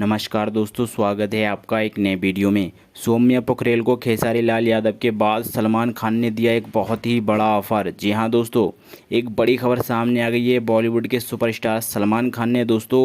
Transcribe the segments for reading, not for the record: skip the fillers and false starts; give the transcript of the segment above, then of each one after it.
नमस्कार दोस्तों, स्वागत है आपका एक नए वीडियो में। सौम्या पोखरेल को खेसारी लाल यादव के बाद सलमान खान ने दिया एक बहुत ही बड़ा ऑफर। जी हां दोस्तों, एक बड़ी खबर सामने आ गई है। बॉलीवुड के सुपरस्टार सलमान खान ने दोस्तों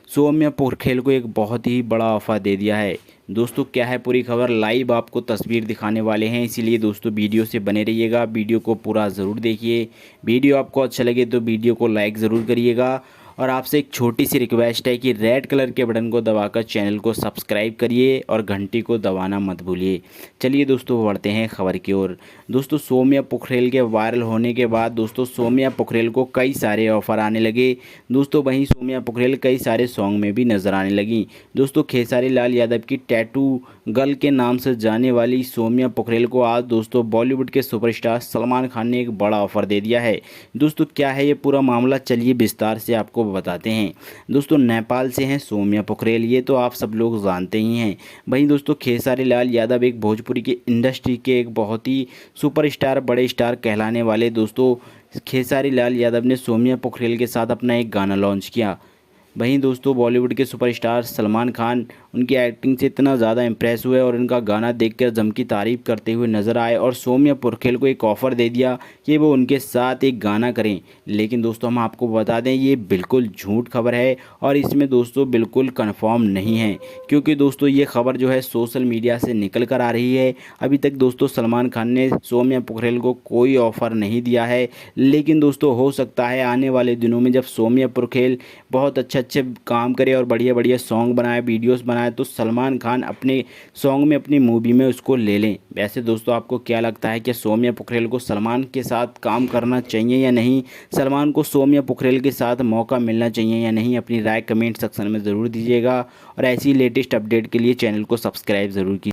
सौम्या पोखरेल को एक बहुत ही बड़ा ऑफर दे दिया है। दोस्तों क्या है पूरी खबर, लाइव आपको तस्वीर दिखाने वाले हैं, इसीलिए दोस्तों वीडियो से बने रहिएगा। वीडियो को पूरा ज़रूर देखिए। वीडियो आपको अच्छा लगे तो वीडियो को लाइक ज़रूर करिएगा और आपसे एक छोटी सी रिक्वेस्ट है कि रेड कलर के बटन को दबाकर चैनल को सब्सक्राइब करिए और घंटी को दबाना मत भूलिए। चलिए दोस्तों बढ़ते हैं खबर की ओर। दोस्तों सौम्या पोखरेल के वायरल होने के बाद दोस्तों सौम्या पोखरेल को कई सारे ऑफर आने लगे। दोस्तों वहीं सौम्या पोखरेल कई सारे सॉन्ग में भी नजर आने लगी। दोस्तों खेसारी लाल यादव की टैटू गर्ल के नाम से जाने वाली सौम्या पोखरेल को आज दोस्तों बॉलीवुड के सुपरस्टार सलमान खान ने एक बड़ा ऑफर दे दिया है। दोस्तों क्या है ये पूरा मामला, चलिए विस्तार से आपको बताते हैं। दोस्तों नेपाल से हैं सौम्या पोखरेल, ये तो आप सब लोग जानते ही हैं। वहीं दोस्तों खेसारी लाल यादव एक भोजपुरी की इंडस्ट्री के एक बहुत ही सुपरस्टार, बड़े स्टार कहलाने वाले दोस्तों खेसारी लाल यादव ने सौम्या पोखरेल के साथ अपना एक गाना लॉन्च किया। वहीं दोस्तों बॉलीवुड के सुपरस्टार सलमान खान उनकी एक्टिंग से इतना ज़्यादा इम्प्रेस हुए और उनका गाना देखकर जम की तारीफ करते हुए नजर आए और सौम्या पोखरेल को एक ऑफ़र दे दिया कि वो उनके साथ एक गाना करें। लेकिन दोस्तों हम आपको बता दें ये बिल्कुल झूठ खबर है और इसमें दोस्तों बिल्कुल कन्फर्म नहीं है, क्योंकि दोस्तों ये खबर जो है सोशल मीडिया से निकल कर आ रही है। अभी तक दोस्तों सलमान खान ने सौम्या पोखरेल को कोई ऑफ़र नहीं दिया है, लेकिन दोस्तों हो सकता है आने वाले दिनों में जब सौम्या पोखरेल बहुत अच्छे काम करे और बढ़िया बढ़िया सॉन्ग बनाए, वीडियोस बनाए, तो सलमान खान अपने सॉन्ग में, अपनी मूवी में उसको ले लें। वैसे दोस्तों आपको क्या लगता है कि सौम्या पोखरेल को सलमान के साथ काम करना चाहिए या नहीं? सलमान को सौम्या पोखरेल के साथ मौका मिलना चाहिए या नहीं? अपनी राय कमेंट सेक्शन में ज़रूर दीजिएगा और ऐसी लेटेस्ट अपडेट के लिए चैनल को सब्सक्राइब ज़रूर कीजिए।